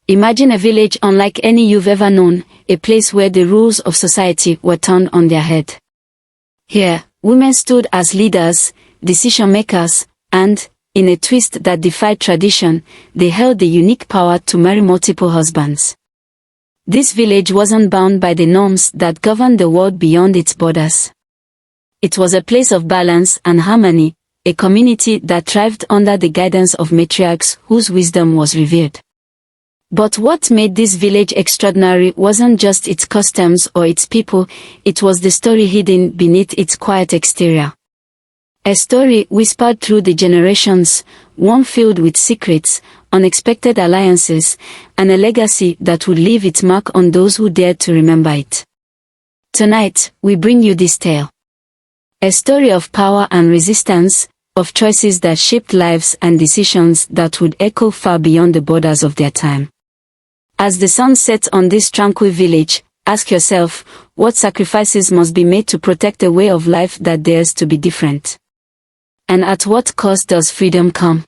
Imagine a village unlike any you've ever known, a place where the rules of society were turned on their head. Here, women stood as leaders, decision-makers, and, in a twist that defied tradition, they held the unique power to marry multiple husbands. This village wasn't bound by the norms that governed the world beyond its borders. It was a place of balance and harmony, a community that thrived under the guidance of matriarchs whose wisdom was revered. But what made this village extraordinary wasn't just its customs or its people, it was the story hidden beneath its quiet exterior. A story whispered through the generations, one filled with secrets, unexpected alliances, and a legacy that would leave its mark on those who dared to remember it. Tonight, we bring you this tale. A story of power and resistance, of choices that shaped lives and decisions that would echo far beyond the borders of their time. As the sun sets on this tranquil village, ask yourself, what sacrifices must be made to protect a way of life that dares to be different? And at what cost does freedom come?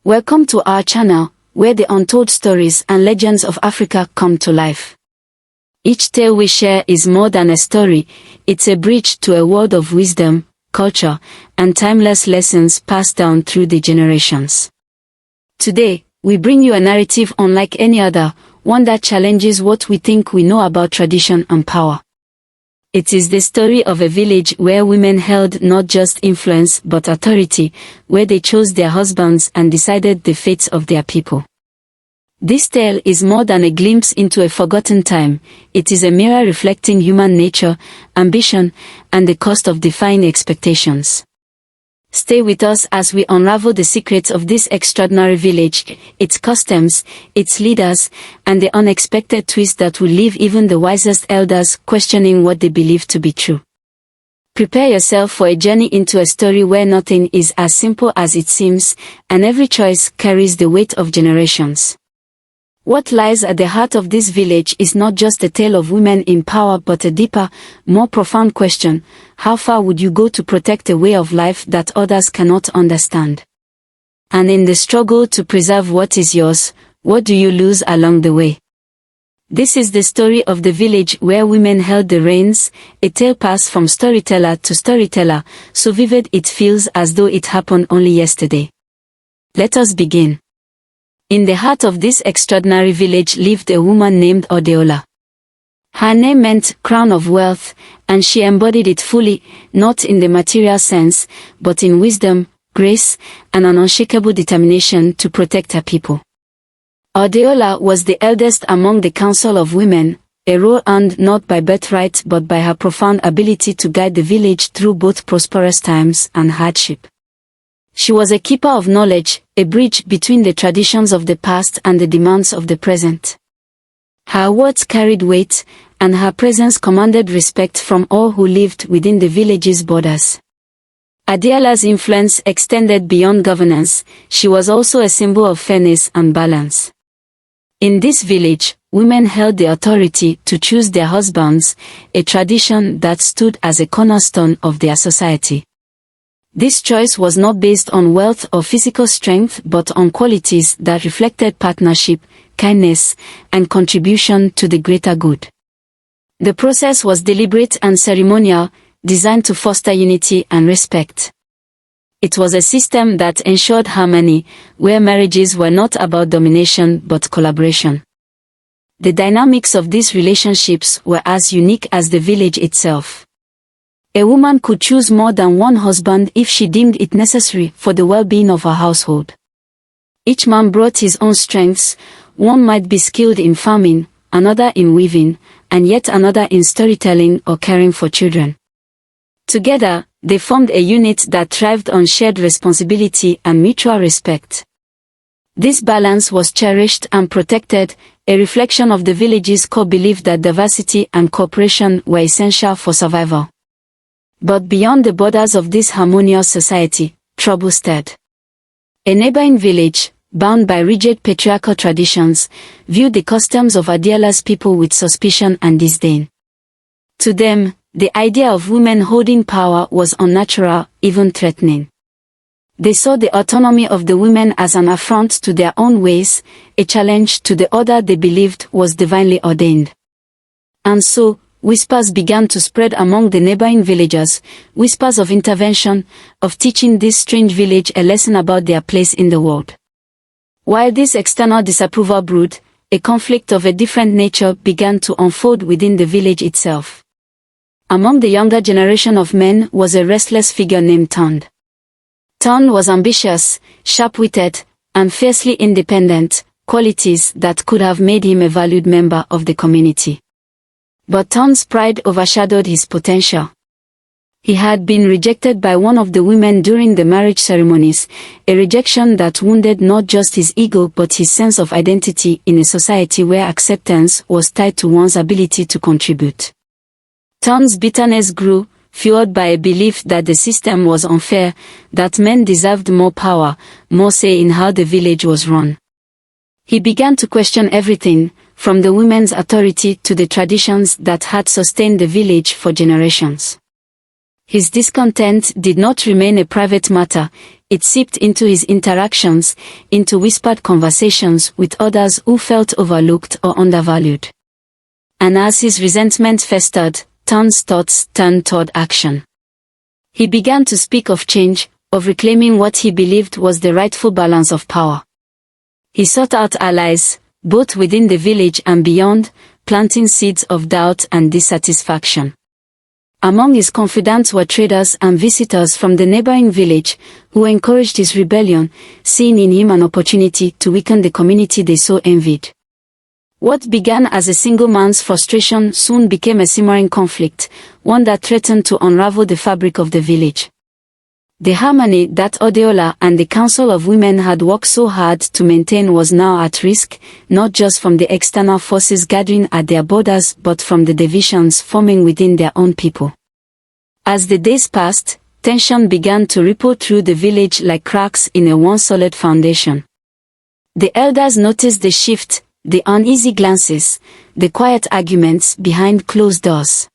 Welcome to our channel, where the untold stories and legends of Africa come to life. Each tale we share is more than a story, it's a bridge to a world of wisdom, culture, and timeless lessons passed down through the generations. Today, we bring you a narrative unlike any other, one that challenges what we think we know about tradition and power. It is the story of a village where women held not just influence but authority, where they chose their husbands and decided the fates of their people. This tale is more than a glimpse into a forgotten time, it is a mirror reflecting human nature, ambition, and the cost of defying expectations. Stay with us as we unravel the secrets of this extraordinary village, its customs, its leaders, and the unexpected twist that will leave even the wisest elders questioning what they believe to be true. Prepare yourself for a journey into a story where nothing is as simple as it seems, and every choice carries the weight of generations. What lies at the heart of this village is not just a tale of women in power but a deeper, more profound question: how far would you go to protect a way of life that others cannot understand? And in the struggle to preserve what is yours, what do you lose along the way? This is the story of the village where women held the reins, a tale passed from storyteller to storyteller, so vivid it feels as though it happened only yesterday. Let us begin. In the heart of this extraordinary village lived a woman named Adeola. Her name meant crown of wealth, and she embodied it fully, not in the material sense, but in wisdom, grace, and an unshakable determination to protect her people. Adeola was the eldest among the council of women, a role earned not by birthright but by her profound ability to guide the village through both prosperous times and hardship. She was a keeper of knowledge, a bridge between the traditions of the past and the demands of the present. Her words carried weight, and her presence commanded respect from all who lived within the village's borders. Adeola's influence extended beyond governance, she was also a symbol of fairness and balance. In this village, women held the authority to choose their husbands, a tradition that stood as a cornerstone of their society. This choice was not based on wealth or physical strength but on qualities that reflected partnership, kindness, and contribution to the greater good. The process was deliberate and ceremonial, designed to foster unity and respect. It was a system that ensured harmony, where marriages were not about domination but collaboration. The dynamics of these relationships were as unique as the village itself. A woman could choose more than one husband if she deemed it necessary for the well-being of her household. Each man brought his own strengths, one might be skilled in farming, another in weaving, and yet another in storytelling or caring for children. Together, they formed a unit that thrived on shared responsibility and mutual respect. This balance was cherished and protected, a reflection of the village's core belief that diversity and cooperation were essential for survival. But beyond the borders of this harmonious society, trouble stirred. A neighboring village, bound by rigid patriarchal traditions, viewed the customs of Adeola's people with suspicion and disdain. To them, the idea of women holding power was unnatural, even threatening. They saw the autonomy of the women as an affront to their own ways, a challenge to the order they believed was divinely ordained. And so, whispers began to spread among the neighboring villagers, whispers of intervention, of teaching this strange village a lesson about their place in the world. While this external disapproval brewed, a conflict of a different nature began to unfold within the village itself. Among the younger generation of men was a restless figure named Tunde. Tunde was ambitious, sharp-witted, and fiercely independent, qualities that could have made him a valued member of the community. But Tunde's pride overshadowed his potential. He had been rejected by one of the women during the marriage ceremonies, a rejection that wounded not just his ego but his sense of identity in a society where acceptance was tied to one's ability to contribute. Tunde's bitterness grew, fueled by a belief that the system was unfair, that men deserved more power, more say in how the village was run. He began to question everything, from the women's authority to the traditions that had sustained the village for generations. His discontent did not remain a private matter, it seeped into his interactions, into whispered conversations with others who felt overlooked or undervalued. And as his resentment festered, Tunde's thoughts turned toward action. He began to speak of change, of reclaiming what he believed was the rightful balance of power. He sought out allies, both within the village and beyond, planting seeds of doubt and dissatisfaction. Among his confidants were traders and visitors from the neighboring village, who encouraged his rebellion, seeing in him an opportunity to weaken the community they so envied. What began as a single man's frustration soon became a simmering conflict, one that threatened to unravel the fabric of the village. The harmony that Adeola and the Council of Women had worked so hard to maintain was now at risk, not just from the external forces gathering at their borders but from the divisions forming within their own people. As the days passed, tension began to ripple through the village like cracks in a once solid foundation. The elders noticed the shift, the uneasy glances, the quiet arguments behind closed doors.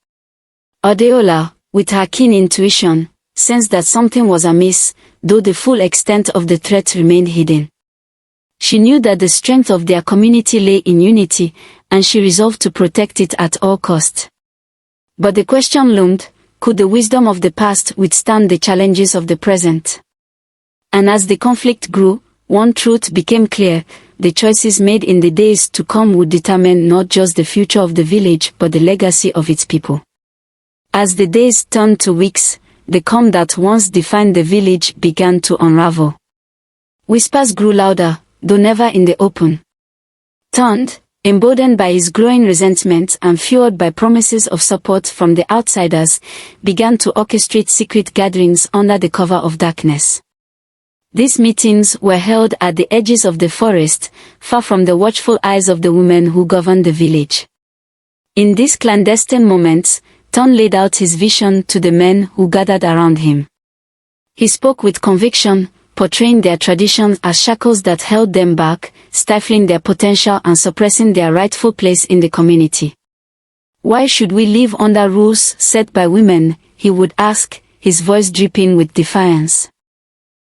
Adeola, with her keen intuition, sensed that something was amiss, though the full extent of the threat remained hidden. She knew that the strength of their community lay in unity, and she resolved to protect it at all cost. But the question loomed, could the wisdom of the past withstand the challenges of the present? And as the conflict grew, one truth became clear: the choices made in the days to come would determine not just the future of the village but the legacy of its people. As the days turned to weeks, the calm that once defined the village began to unravel. Whispers grew louder, though never in the open. Tunde, emboldened by his growing resentment and fueled by promises of support from the outsiders, began to orchestrate secret gatherings under the cover of darkness. These meetings were held at the edges of the forest, far from the watchful eyes of the women who governed the village. In these clandestine moments, Tunde laid out his vision to the men who gathered around him. He spoke with conviction, portraying their traditions as shackles that held them back, stifling their potential and suppressing their rightful place in the community. Why should we live under rules set by women? He would ask, his voice dripping with defiance.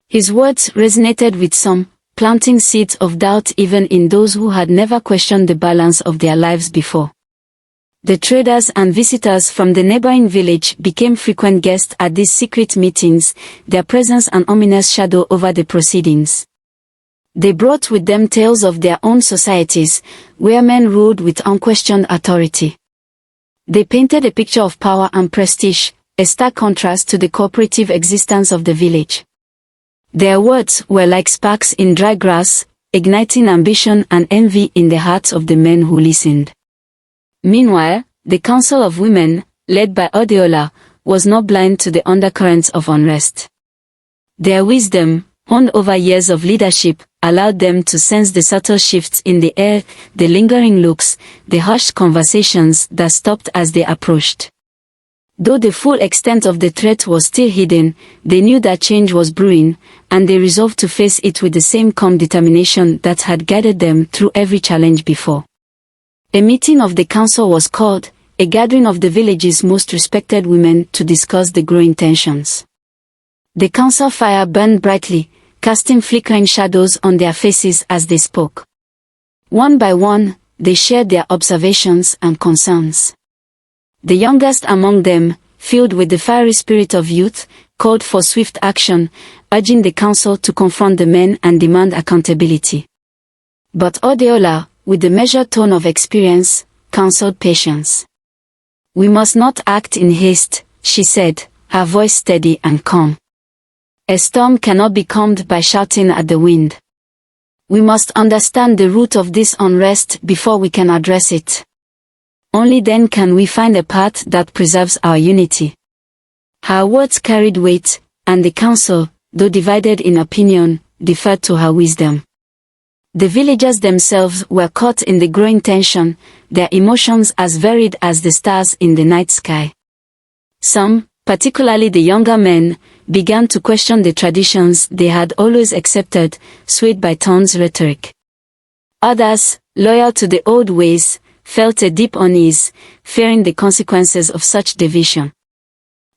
His words resonated with some, planting seeds of doubt even in those who had never questioned the balance of their lives before. The traders and visitors from the neighboring village became frequent guests at these secret meetings, their presence an ominous shadow over the proceedings. They brought with them tales of their own societies, where men ruled with unquestioned authority. They painted a picture of power and prestige, a stark contrast to the cooperative existence of the village. Their words were like sparks in dry grass, igniting ambition and envy in the hearts of the men who listened. Meanwhile, the Council of Women, led by Adeola, was not blind to the undercurrents of unrest. Their wisdom, honed over years of leadership, allowed them to sense the subtle shifts in the air, the lingering looks, the hushed conversations that stopped as they approached. Though the full extent of the threat was still hidden, they knew that change was brewing, and they resolved to face it with the same calm determination that had guided them through every challenge before. A meeting of the council was called, a gathering of the village's most respected women to discuss the growing tensions. The council fire burned brightly, casting flickering shadows on their faces as they spoke. One by one, they shared their observations and concerns. The youngest among them, filled with the fiery spirit of youth, called for swift action, urging the council to confront the men and demand accountability. But Adeola, with the measured tone of experience, counseled patience. "We must not act in haste," she said, her voice steady and calm. "A storm cannot be calmed by shouting at the wind. We must understand the root of this unrest before we can address it. Only then can we find a path that preserves our unity." Her words carried weight, and the council, though divided in opinion, deferred to her wisdom. The villagers themselves were caught in the growing tension, their emotions as varied as the stars in the night sky. Some, particularly the younger men, began to question the traditions they had always accepted, swayed by Tunde's rhetoric. Others, loyal to the old ways, felt a deep unease, fearing the consequences of such division.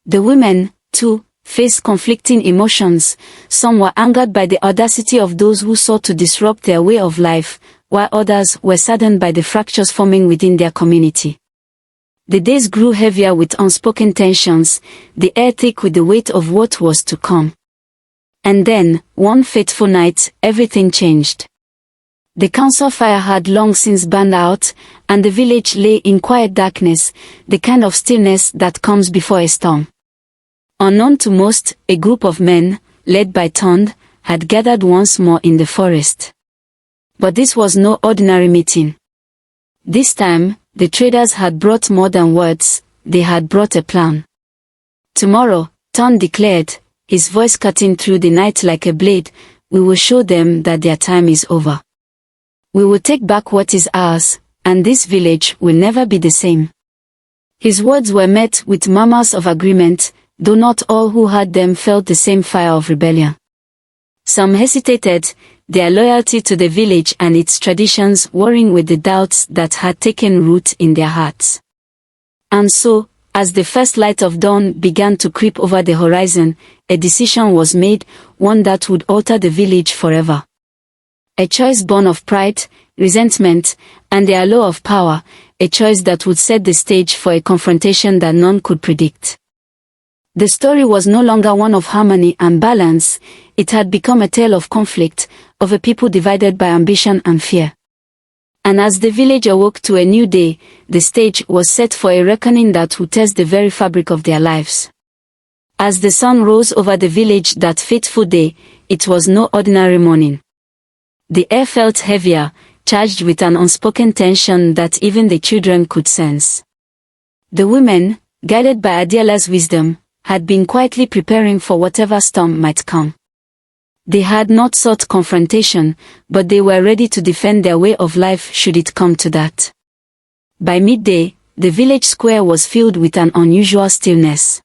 The women, too, faced conflicting emotions. Some were angered by the audacity of those who sought to disrupt their way of life, while others were saddened by the fractures forming within their community. The days grew heavier with unspoken tensions, the air thick with the weight of what was to come. And then, one fateful night, everything changed. The council fire had long since burned out, and the village lay in quiet darkness, the kind of stillness that comes before a storm. Unknown to most, a group of men, led by Tunde, had gathered once more in the forest. But this was no ordinary meeting. This time, the traders had brought more than words, they had brought a plan. "Tomorrow," Tunde declared, his voice cutting through the night like a blade, "we will show them that their time is over. We will take back what is ours, and this village will never be the same." His words were met with murmurs of agreement, though not all who heard them felt the same fire of rebellion. Some hesitated, their loyalty to the village and its traditions warring with the doubts that had taken root in their hearts. And so, as the first light of dawn began to creep over the horizon, a decision was made, one that would alter the village forever. A choice born of pride, resentment, and the allure of power, a choice that would set the stage for a confrontation that none could predict. The story was no longer one of harmony and balance, it had become a tale of conflict, of a people divided by ambition and fear. And as the village awoke to a new day, the stage was set for a reckoning that would test the very fabric of their lives. As the sun rose over the village that fateful day, it was no ordinary morning. The air felt heavier, charged with an unspoken tension that even the children could sense. The women, guided by Adeola's wisdom, had been quietly preparing for whatever storm might come. They had not sought confrontation, but they were ready to defend their way of life should it come to that. By midday, the village square was filled with an unusual stillness.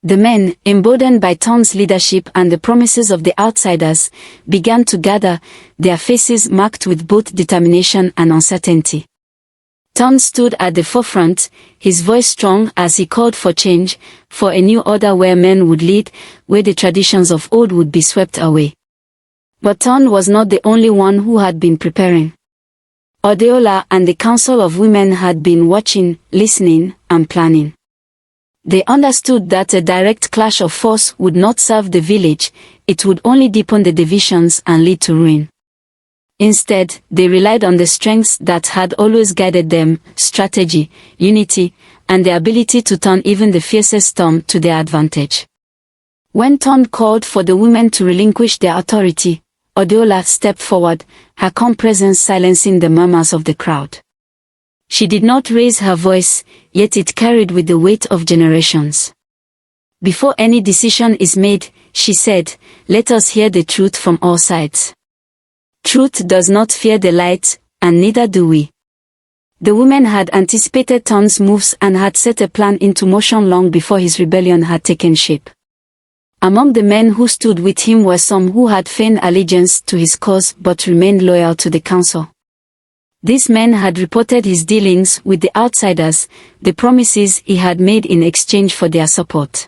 The men, emboldened by Tunde's leadership and the promises of the outsiders, began to gather, their faces marked with both determination and uncertainty. Tunde stood at the forefront, his voice strong as he called for change, for a new order where men would lead, where the traditions of old would be swept away. But Tunde was not the only one who had been preparing. Adeola and the Council of Women had been watching, listening, and planning. They understood that a direct clash of force would not serve the village, it would only deepen the divisions and lead to ruin. Instead, they relied on the strengths that had always guided them, strategy, unity, and the ability to turn even the fiercest storm to their advantage. When Tunde called for the women to relinquish their authority, Adeola stepped forward, her calm presence silencing the murmurs of the crowd. She did not raise her voice, yet it carried with the weight of generations. "Before any decision is made," she said, "let us hear the truth from all sides. Truth does not fear the light, and neither do we." The women had anticipated Tunde's moves and had set a plan into motion long before his rebellion had taken shape. Among the men who stood with him were some who had feigned allegiance to his cause but remained loyal to the council. These men had reported his dealings with the outsiders, the promises he had made in exchange for their support.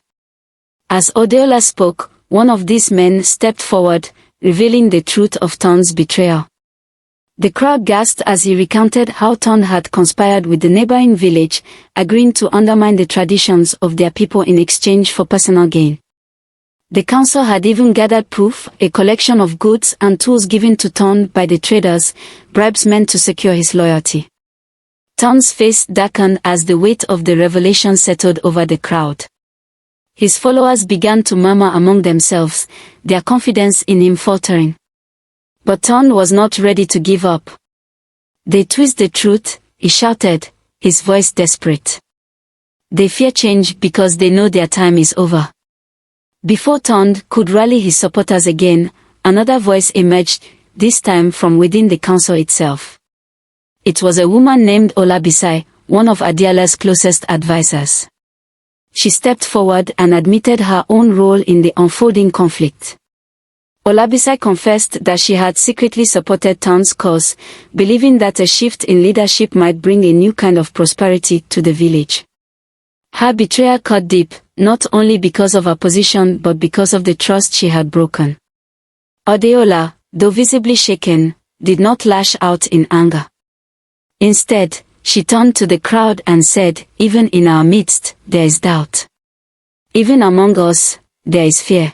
As Adeola spoke, one of these men stepped forward, revealing the truth of Tunde's betrayal. The crowd gasped as he recounted how Tunde had conspired with the neighboring village, agreeing to undermine the traditions of their people in exchange for personal gain. The council had even gathered proof, a collection of goods and tools given to Tunde by the traders, bribes meant to secure his loyalty. Tunde's face darkened as the weight of the revelation settled over the crowd. His followers began to murmur among themselves, their confidence in him faltering. But Tunde was not ready to give up. "They twist the truth," he shouted, his voice desperate. "They fear change because they know their time is over." Before Tunde could rally his supporters again, another voice emerged, this time from within the council itself. It was a woman named Olabisi, one of Adeola's closest advisors. She stepped forward and admitted her own role in the unfolding conflict. Olabisi confessed that she had secretly supported Tunde's cause, believing that a shift in leadership might bring a new kind of prosperity to the village. Her betrayal cut deep, not only because of her position but because of the trust she had broken. Adeola, though visibly shaken, did not lash out in anger. Instead, she turned to the crowd and said, "Even in our midst, there is doubt. Even among us, there is fear.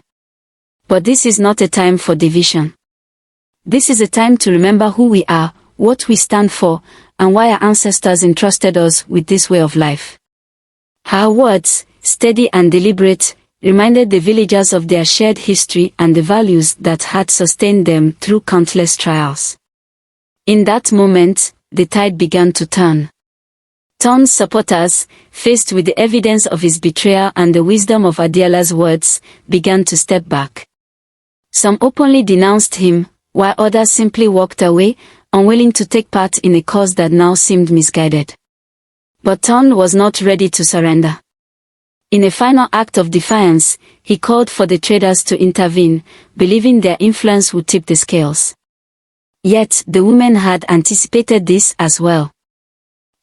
But this is not a time for division. This is a time to remember who we are, what we stand for, and why our ancestors entrusted us with this way of life." Her words, steady and deliberate, reminded the villagers of their shared history and the values that had sustained them through countless trials. In that moment, the tide began to turn. Tunde's supporters, faced with the evidence of his betrayal and the wisdom of Adeola's words, began to step back. Some openly denounced him, while others simply walked away, unwilling to take part in a cause that now seemed misguided. But Tunde was not ready to surrender. In a final act of defiance, he called for the traders to intervene, believing their influence would tip the scales. Yet, the women had anticipated this as well.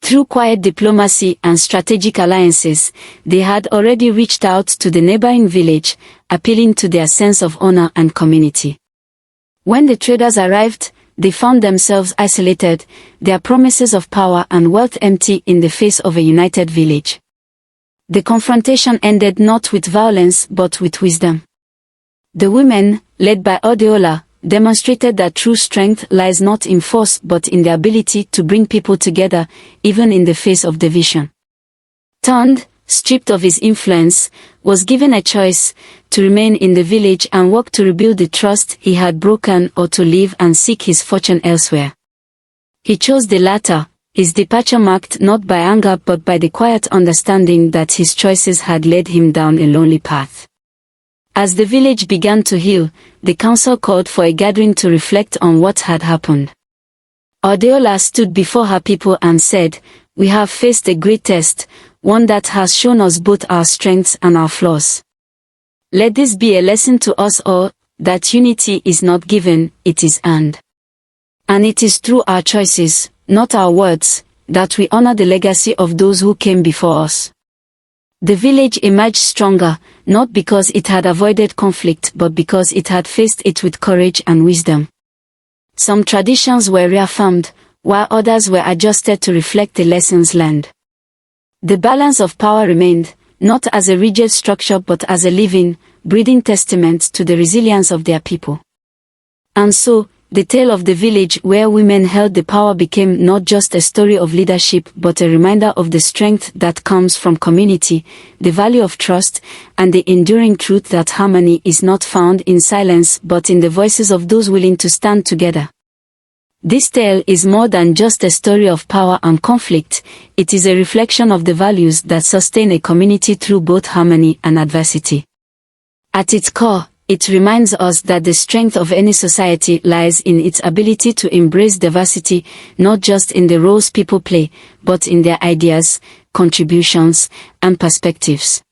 Through quiet diplomacy and strategic alliances, they had already reached out to the neighboring village, appealing to their sense of honor and community. When the traders arrived, they found themselves isolated, their promises of power and wealth empty in the face of a united village. The confrontation ended not with violence but with wisdom. The women, led by Adeola, demonstrated that true strength lies not in force but in the ability to bring people together, even in the face of division. Tunde, stripped of his influence, was given a choice, to remain in the village and work to rebuild the trust he had broken or to leave and seek his fortune elsewhere. He chose the latter, his departure marked not by anger but by the quiet understanding that his choices had led him down a lonely path. As the village began to heal, the council called for a gathering to reflect on what had happened. Adeola stood before her people and said, "We have faced a great test, one that has shown us both our strengths and our flaws. Let this be a lesson to us all, that unity is not given, it is earned. And it is through our choices, not our words, that we honor the legacy of those who came before us." The village emerged stronger, not because it had avoided conflict but because it had faced it with courage and wisdom. Some traditions were reaffirmed, while others were adjusted to reflect the lessons learned. The balance of power remained, not as a rigid structure but as a living, breathing testament to the resilience of their people. And so, the tale of the village where women held the power became not just a story of leadership but a reminder of the strength that comes from community, the value of trust, and the enduring truth that harmony is not found in silence but in the voices of those willing to stand together. This tale is more than just a story of power and conflict, it is a reflection of the values that sustain a community through both harmony and adversity. At its core, it reminds us that the strength of any society lies in its ability to embrace diversity, not just in the roles people play, but in their ideas, contributions, and perspectives.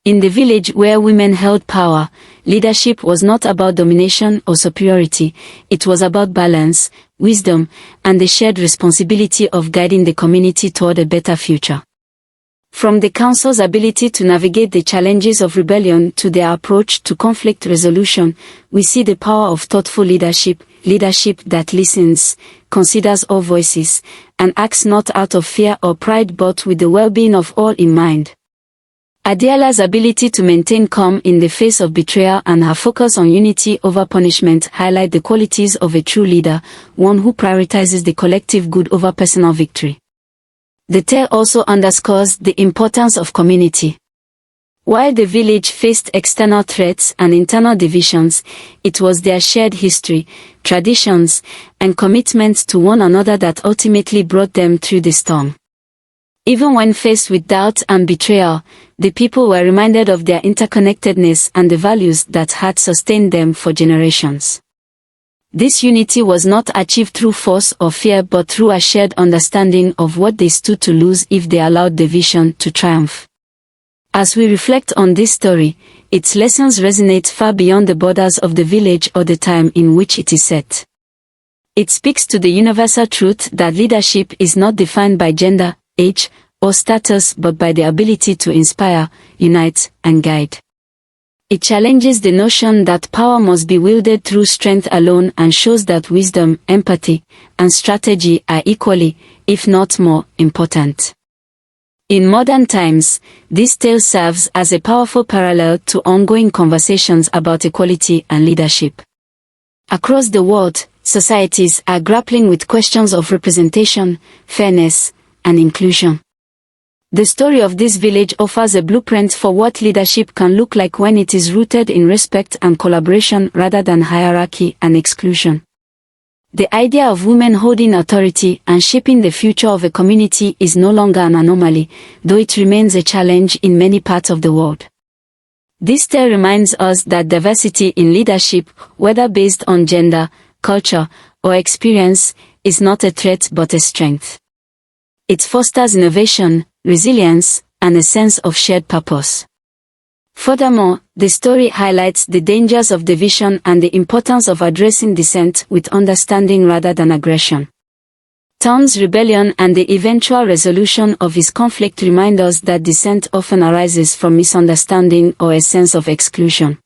In the village where women held power, leadership was not about domination or superiority, it was about balance, wisdom, and the shared responsibility of guiding the community toward a better future. From the council's ability to navigate the challenges of rebellion to their approach to conflict resolution, we see the power of thoughtful leadership that listens, considers all voices, and acts not out of fear or pride but with the well-being of all in mind. Adeola's ability to maintain calm in the face of betrayal and her focus on unity over punishment highlight the qualities of a true leader, one who prioritizes the collective good over personal victory. The tale also underscores the importance of community. While the village faced external threats and internal divisions, it was their shared history, traditions, and commitment to one another that ultimately brought them through the storm. Even when faced with doubt and betrayal, the people were reminded of their interconnectedness and the values that had sustained them for generations. This unity was not achieved through force or fear but through a shared understanding of what they stood to lose if they allowed division to triumph. As we reflect on this story, its lessons resonate far beyond the borders of the village or the time in which it is set. It speaks to the universal truth that leadership is not defined by gender, age, or status but by the ability to inspire, unite, and guide. It challenges the notion that power must be wielded through strength alone and shows that wisdom, empathy, and strategy are equally, if not more, important. In modern times, this tale serves as a powerful parallel to ongoing conversations about equality and leadership. Across the world, societies are grappling with questions of representation, fairness, and inclusion. The story of this village offers a blueprint for what leadership can look like when it is rooted in respect and collaboration rather than hierarchy and exclusion. The idea of women holding authority and shaping the future of a community is no longer an anomaly, though it remains a challenge in many parts of the world. This tale reminds us that diversity in leadership, whether based on gender, culture, or experience, is not a threat but a strength. It fosters innovation, resilience, and a sense of shared purpose. Furthermore, the story highlights the dangers of division and the importance of addressing dissent with understanding rather than aggression. Tunde's rebellion and the eventual resolution of his conflict remind us that dissent often arises from misunderstanding or a sense of exclusion.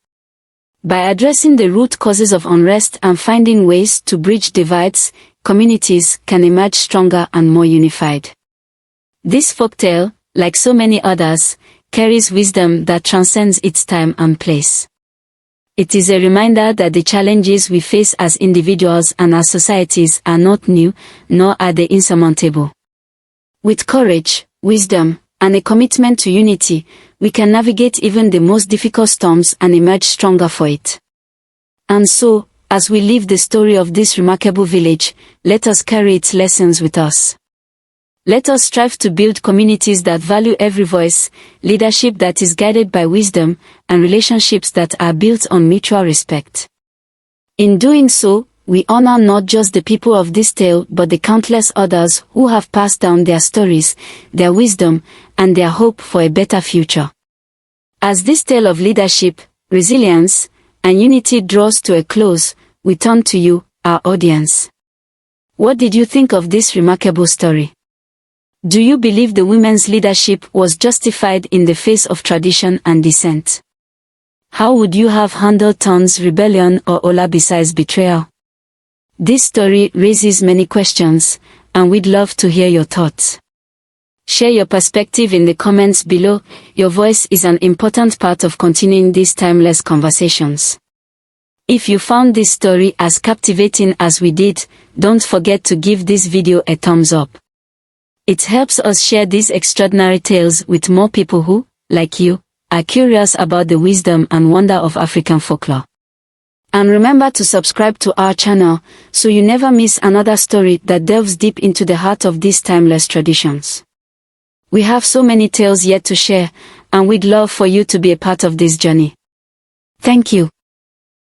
By addressing the root causes of unrest and finding ways to bridge divides, communities can emerge stronger and more unified. This folktale, like so many others, carries wisdom that transcends its time and place. It is a reminder that the challenges we face as individuals and as societies are not new, nor are they insurmountable. With courage, wisdom, and a commitment to unity, we can navigate even the most difficult storms and emerge stronger for it. And so, as we live the story of this remarkable village, let us carry its lessons with us. Let us strive to build communities that value every voice, leadership that is guided by wisdom, and relationships that are built on mutual respect. In doing so, we honor not just the people of this tale but the countless others who have passed down their stories, their wisdom, and their hope for a better future. As this tale of leadership, resilience, and unity draws to a close, we turn to you, our audience. What did you think of this remarkable story? Do you believe the women's leadership was justified in the face of tradition and dissent? How would you have handled Tunde's rebellion or Adeola besides betrayal? This story raises many questions, and we'd love to hear your thoughts. Share your perspective in the comments below. Your voice is an important part of continuing these timeless conversations. If you found this story as captivating as we did, don't forget to give this video a thumbs up. It helps us share these extraordinary tales with more people who, like you, are curious about the wisdom and wonder of African folklore. And remember to subscribe to our channel, so you never miss another story that delves deep into the heart of these timeless traditions. We have so many tales yet to share, and we'd love for you to be a part of this journey. Thank you.